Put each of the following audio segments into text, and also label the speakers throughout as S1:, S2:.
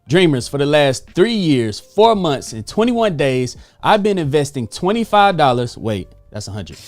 S1: Dreamers, for the last 3 years, 4 months, and 21 days, I've been investing $25. Wait, that's 100.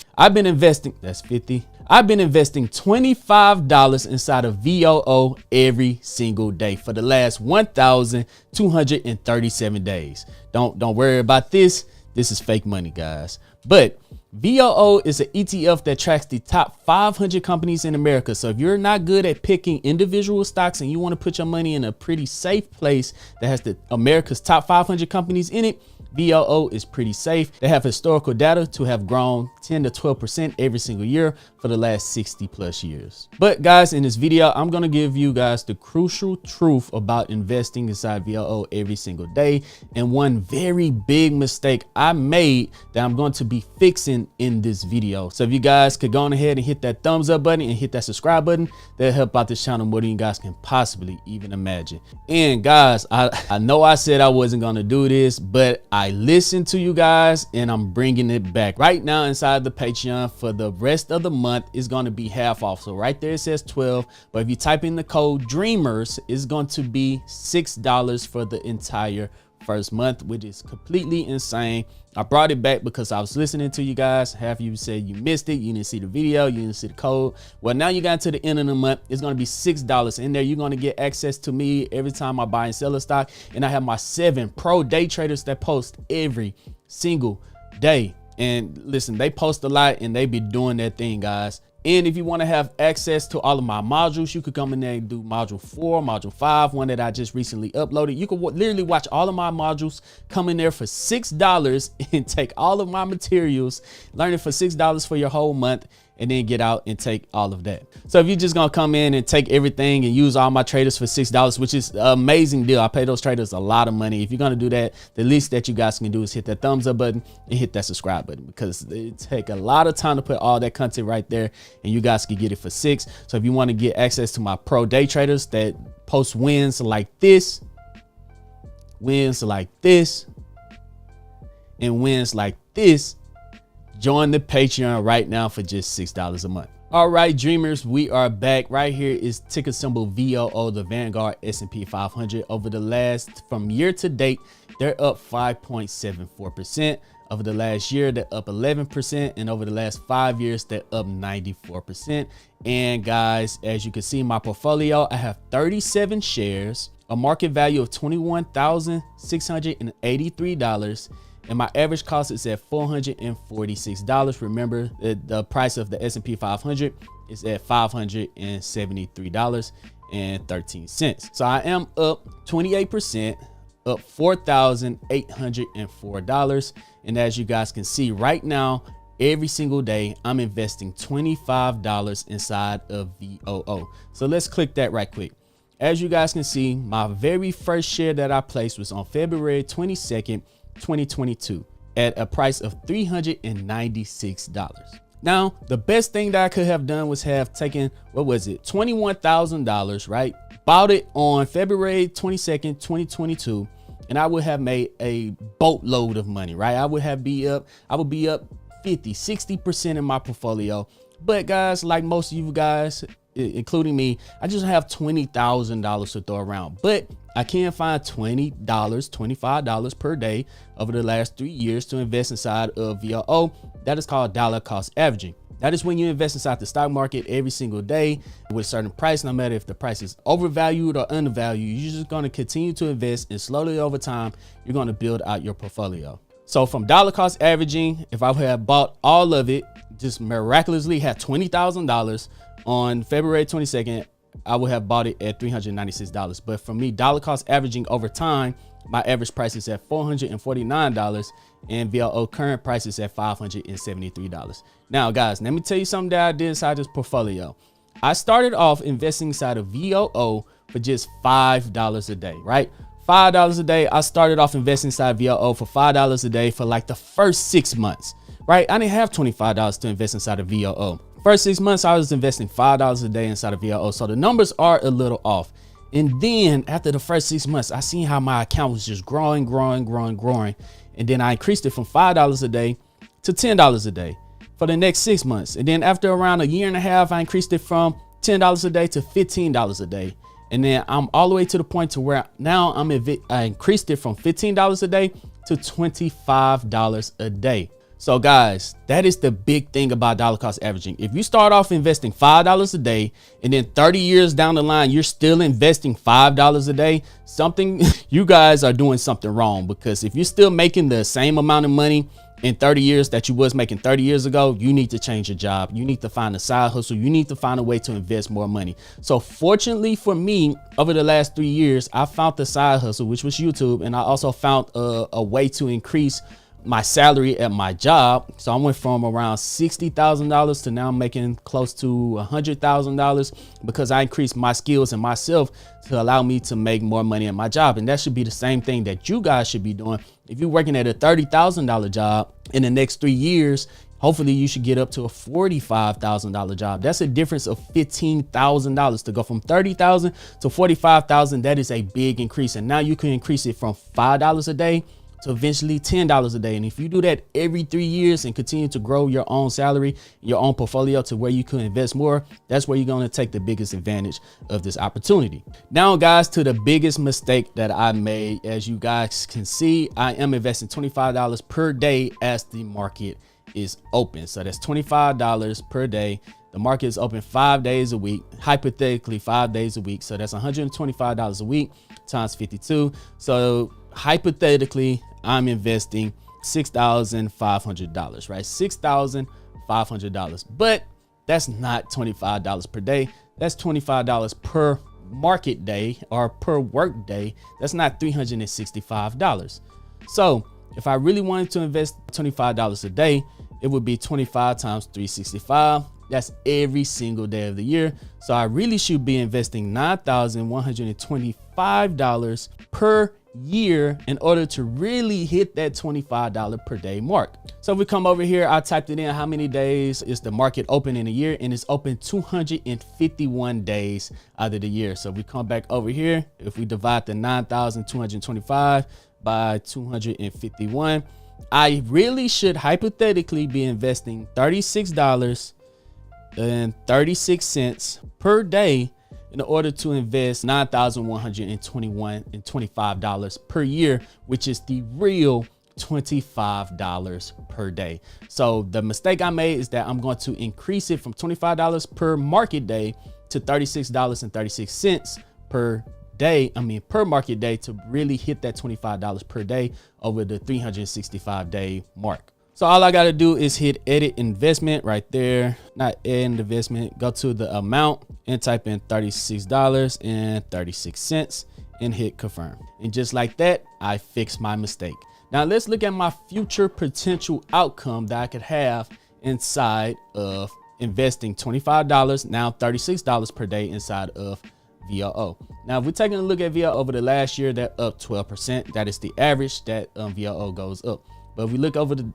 S1: That's 50. I've been investing $25 inside of VOO every single day for the last 1,237 days. Don't worry about this. This is fake money, guys. But VOO is an ETF that tracks the top 500 companies in America. So if you're not good at picking individual stocks and you want to put your money in a pretty safe place that has America's top 500 companies in it, VOO is pretty safe. They have historical data to have grown 10 to 12% every single year for the last 60 plus years. But guys, in this video, I'm going to give you guys the crucial truth about investing inside VOO every single day. And one very big mistake I made that I'm going to be fixing in this video. So if you guys could go on ahead and hit that thumbs up button and hit that subscribe button, that'll help out this channel more than you guys can possibly even imagine. And guys, I know I said I wasn't going to do this, but I listened to you guys and I'm bringing it back. Right now inside the Patreon for the rest of the month is going to be half off. So right there it says 12, but if you type in the code DREAMERS, it's going to be $6 for the entire first month, which is completely insane. I brought it back because I was listening to you guys. Half of you said you missed it, you didn't see the video, you didn't see the code. Well, now you got to the end of the month, it's going to be $6 in there. You're going to get access to me every time I buy and sell a stock, and I have my 7 pro day traders that post every single day. And listen, they post a lot and they be doing their thing, guys. And if you want to have access to all of my modules, you could come in there and do module 4, module 5, one that I just recently uploaded. You can literally watch all of my modules, come in there for $6 and take all of my materials, learn it for $6 for your whole month, and then get out and take all of that. So if you're just gonna come in and take everything and use all my traders for $6, which is an amazing deal. I pay those traders a lot of money. If you're gonna do that, the least that you guys can do is hit that thumbs up button and hit that subscribe button, because it take a lot of time to put all that content right there, and you guys can get it for $6. So if you want to get access to my pro day traders that post wins like this, and wins like this, join the Patreon right now for just $6 a month. All right, dreamers, we are back. Right here is ticker symbol VOO, the Vanguard S&P 500. Over the last, from year to date, they're up 5.74%. Over the last year, they're up 11%. And over the last 5 years, they're up 94%. And guys, as you can see in my portfolio, I have 37 shares, a market value of $21,683. And my average cost is at $446. Remember, the price of the S&P 500 is at $573.13. So I am up 28%, up $4,804. And as you guys can see right now, every single day, I'm investing $25 inside of VOO. So let's click that right quick. As you guys can see, my very first share that I placed was on February 22nd, 2022 at a price of $396. Now, the best thing that I could have done was have taken, what was it, $21,000, right? Bought it on February 22nd, 2022, and I would have made a boatload of money, right? I would be up 50, 60% in my portfolio. But guys, like most of you guys, including me, I just have $20,000 to throw around, but I can find $20, $25 per day over the last 3 years to invest inside of VOO. That is called dollar cost averaging. That is when you invest inside the stock market every single day with a certain price, no matter if the price is overvalued or undervalued. You're just going to continue to invest, and slowly over time, you're going to build out your portfolio. So from dollar cost averaging, if I had bought all of it, just miraculously had $20,000 on February 22nd, I would have bought it at $396. But for me, dollar cost averaging over time, my average price is at $449, and VOO current price is at $573. Now, guys, let me tell you something that I did inside this portfolio. I started off investing inside of VOO for just $5 a day, right? $5 a day. I started off investing inside VOO for $5 a day for like the first 6 months, right? I didn't have $25 to invest inside of VOO. First 6 months, I was investing $5 a day inside of VOO. So the numbers are a little off. And then after the first 6 months, I seen how my account was just growing. And then I increased it from $5 a day to $10 a day for the next 6 months. And then after around a year and a half, I increased it from $10 a day to $15 a day. And then I'm all the way to the point to where now I increased it from $15 a day to $25 a day. So guys, that is the big thing about dollar cost averaging. If you start off investing $5 a day and then 30 years down the line, you're still investing $5 a day, you guys are doing something wrong. Because if you're still making the same amount of money in 30 years that you was making 30 years ago, you need to change your job. You need to find a side hustle. You need to find a way to invest more money. So fortunately for me, over the last 3 years, I found the side hustle, which was YouTube. And I also found a way to increase my salary at my job. So I went from around $60,000 to now making close to $100,000 because I increased my skills and myself to allow me to make more money at my job. And that should be the same thing that you guys should be doing. If you're working at a $30,000 job in the next 3 years, hopefully you should get up to a $45,000 job. That's a difference of $15,000 to go from $30,000 to $45,000. That is a big increase. And now you can increase it from $5 a day to eventually $10 a day. And if you do that every 3 years and continue to grow your own salary, your own portfolio to where you can invest more, that's where you're going to take the biggest advantage of this opportunity. Now, guys, to the biggest mistake that I made. As you guys can see, I am investing $25 per day as the market is open. So that's $25 per day. The market is open 5 days a week, hypothetically 5 days a week. So that's $125 a week times 52. So hypothetically, I'm investing $6,500, right? $6,500. But that's not $25 per day. That's $25 per market day or per work day. That's not $365. So if I really wanted to invest $25 a day, it would be 25 times 365. That's every single day of the year. So I really should be investing $9,125 per year in order to really hit that $25 per day mark. So if we come over here, I typed it in, how many days is the market open in a year, and it's open 251 days out of the year. So if we come back over here, if we divide the 9,225 by 251, I really should hypothetically be investing $36.36 per day in order to invest $9,125 per year, which is the real $25 per day. So the mistake I made is that I'm going to increase it from $25 per market day to $36.36 per day. Per market day to really hit that $25 per day over the 365 day mark. So all I got to do is hit edit investment right there, not edit investment, go to the amount and type in $36.36 and hit confirm. And just like that, I fixed my mistake. Now let's look at my future potential outcome that I could have inside of investing $25, now $36 per day inside of VOO. Now, if we're taking a look at VOO over the last year, they're up 12%. That is the average that VOO goes up. But if we look over the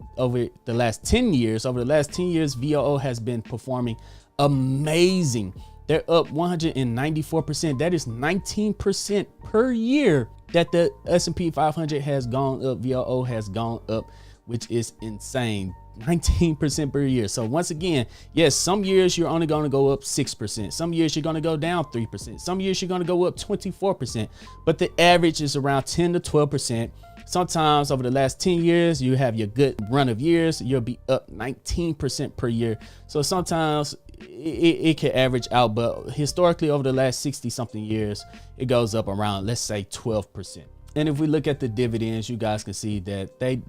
S1: last 10 years, VOO has been performing amazing. They're up 194%. That is 19% per year that the S&P 500 has gone up. VOO has gone up, which is insane. 19% per year. So once again, yes, some years you're only going to go up 6%. Some years you're going to go down 3%. Some years you're going to go up 24%. But the average is around 10 to 12%. Sometimes over the last 10 years, you have your good run of years, you'll be up 19% per year. So sometimes it can average out, but historically over the last 60 something years, it goes up around, let's say 12%. And if we look at the dividends, you guys can see that they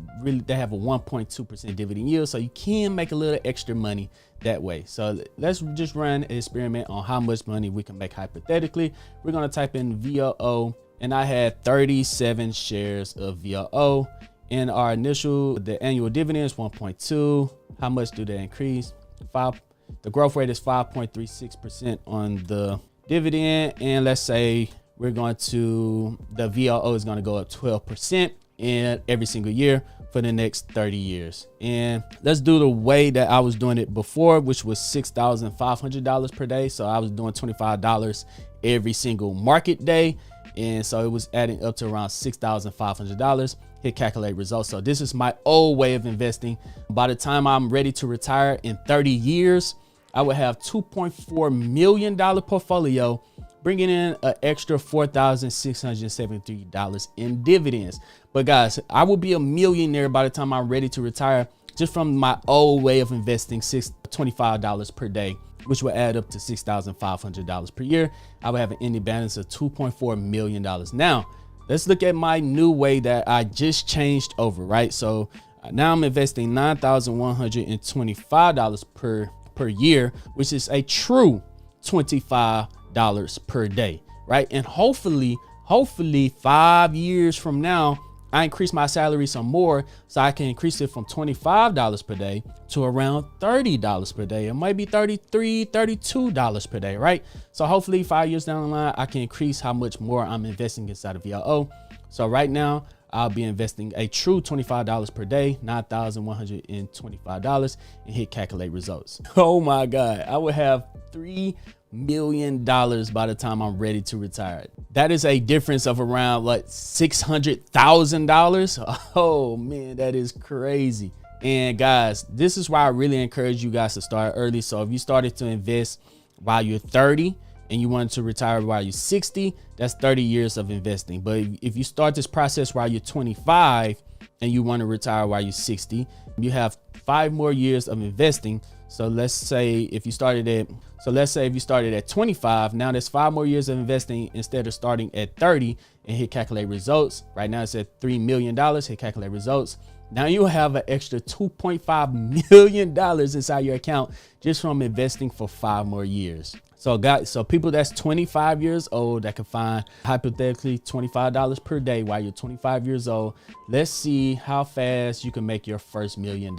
S1: have a 1.2% dividend yield. So you can make a little extra money that way. So let's just run an experiment on how much money we can make hypothetically. We're going to type in VOO, and I had 37 shares of VOO. And the annual dividend is 1.2. How much do they increase? The growth rate is 5.36% on the dividend. And let's say the VOO is going to go up 12% in every single year for the next 30 years. And let's do the way that I was doing it before, which was $6,500 per day. So I was doing $25 every single market day. And so it was adding up to around $6,500. Hit calculate results. So this is my old way of investing. By the time I'm ready to retire in 30 years, I would have $2.4 million portfolio bringing in an extra $4,673 in dividends. But guys, I will be a millionaire by the time I'm ready to retire just from my old way of investing $25 per day, which will add up to $6,500 per year. I would have an ending balance of $2.4 million. Now, let's look at my new way that I just changed over, right? So now I'm investing $9,125 per year, which is a true $25 per day, right? And hopefully 5 years from now, I increase my salary some more, so I can increase it from $25 per day to around $30 per day. It might be $33, $32 per day, right? So hopefully 5 years down the line, I can increase how much more I'm investing inside of VOO. So right now, I'll be investing a true $25 per day, $9,125, and hit calculate results. Oh my God, I would have $3 million by the time I'm ready to retire. That is a difference of around what, $600,000. Oh man, that is crazy. And guys, this is why I really encourage you guys to start early. So if you started to invest while you're 30 and you wanted to retire while you're 60, that's 30 years of investing. But if you start this process while you're 25 and you want to retire while you're 60, you have 5 more years of investing. So let's say if you started at 25, now there's 5 more years of investing instead of starting at 30, and hit calculate results. Right now it's at $3 million, hit calculate results. Now you have an extra $2.5 million inside your account just from investing for 5 more years. So guys, so people that's 25 years old that can find hypothetically $25 per day while you're 25 years old. Let's see how fast you can make your first $1 million.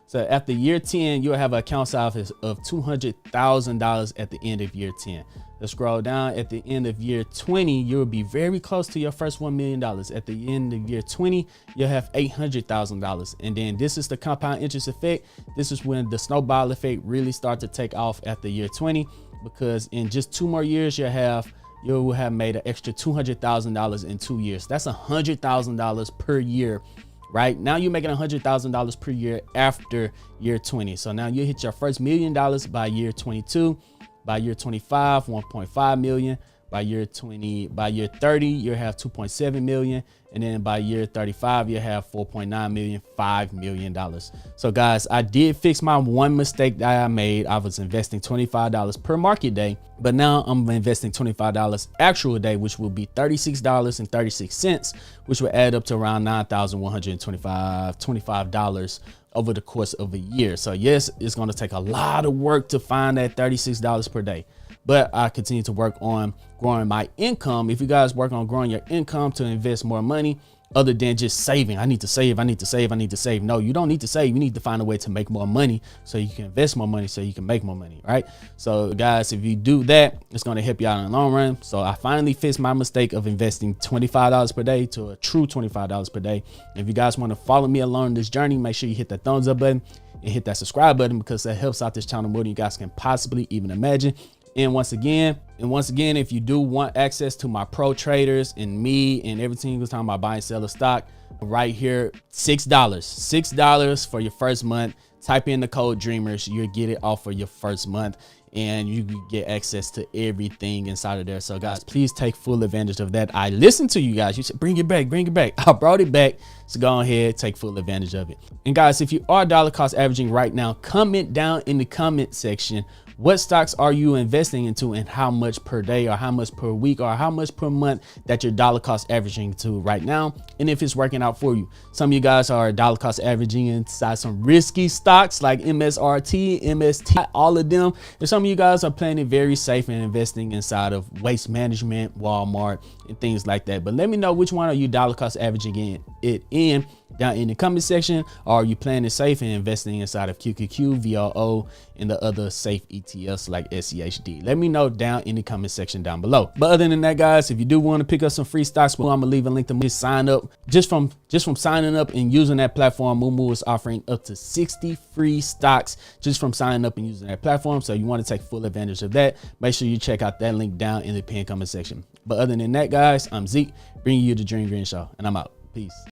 S1: So after year 10, you'll have an account size of $200,000 at the end of year 10. Let's scroll down. At the end of year 20, you'll be very close to your first $1 million. At the end of year 20, you'll have $800,000. And then this is the compound interest effect. This is when the snowball effect really starts to take off after year 20, because in just 2 more years, you will have made an extra $200,000 in 2 years. That's $100,000 per year. Right now you're making $100,000 per year after year 20. So now you hit your first $1 million by year 22, by year 25, 1.5 million, by year 30, you'll have 2.7 million. And then by year 35, you have 4.9 million, $5 million. So guys, I did fix my one mistake that I made. I was investing $25 per market day, but now I'm investing $25 actual day, which will be $36.36, which will add up to around $9,125 over the course of a year. So yes, it's going to take a lot of work to find that $36 per day. But I continue to work on growing my income. If you guys work on growing your income to invest more money, other than just saving, I need to save. No, you don't need to save. You need to find a way to make more money so you can invest more money so you can make more money, right? So guys, if you do that, it's going to help you out in the long run. So I finally fixed my mistake of investing $25 per day to a true $25 per day. And if you guys want to follow me along this journey, make sure you hit that thumbs up button and hit that subscribe button, because that helps out this channel more than you guys can possibly even imagine. And once again, if you do want access to my pro traders and me and every single time I buy and sell a stock, right here, $6 for your first month. Type in the code DREAMERS, you'll get it off for your first month, and you get access to everything inside of there. So guys, please take full advantage of that. I listened to you guys. You said, bring it back. I brought it back. So go ahead, take full advantage of it. And guys, if you are dollar cost averaging right now, comment down in the comment section, what stocks are you investing into and how much per day or how much per week or how much per month that you're dollar cost averaging to right now, and if it's working out for you. Some of you guys are dollar cost averaging inside some risky stocks like MSRT, MST, all of them. And some of you guys are playing it very safe and investing inside of waste management, Walmart, and things like that. But let me know, which one are you dollar cost averaging it in down in the comment section, or are you playing it safe and investing inside of QQQ, VOO, and the other safe ETFs like SCHD? Let me know down in the comment section down below. But other than that, guys, if you do want to pick up some free stocks, well, I'm gonna leave a link to just sign up. Just from signing up and using that platform, Moomoo is offering up to 60 free stocks just from signing up and using that platform. So you want to take full advantage of that, make sure you check out that link down in the pinned comment section. But other than that, guys, I'm Zeke, bringing you the Dream Green Show, and I'm out. Peace.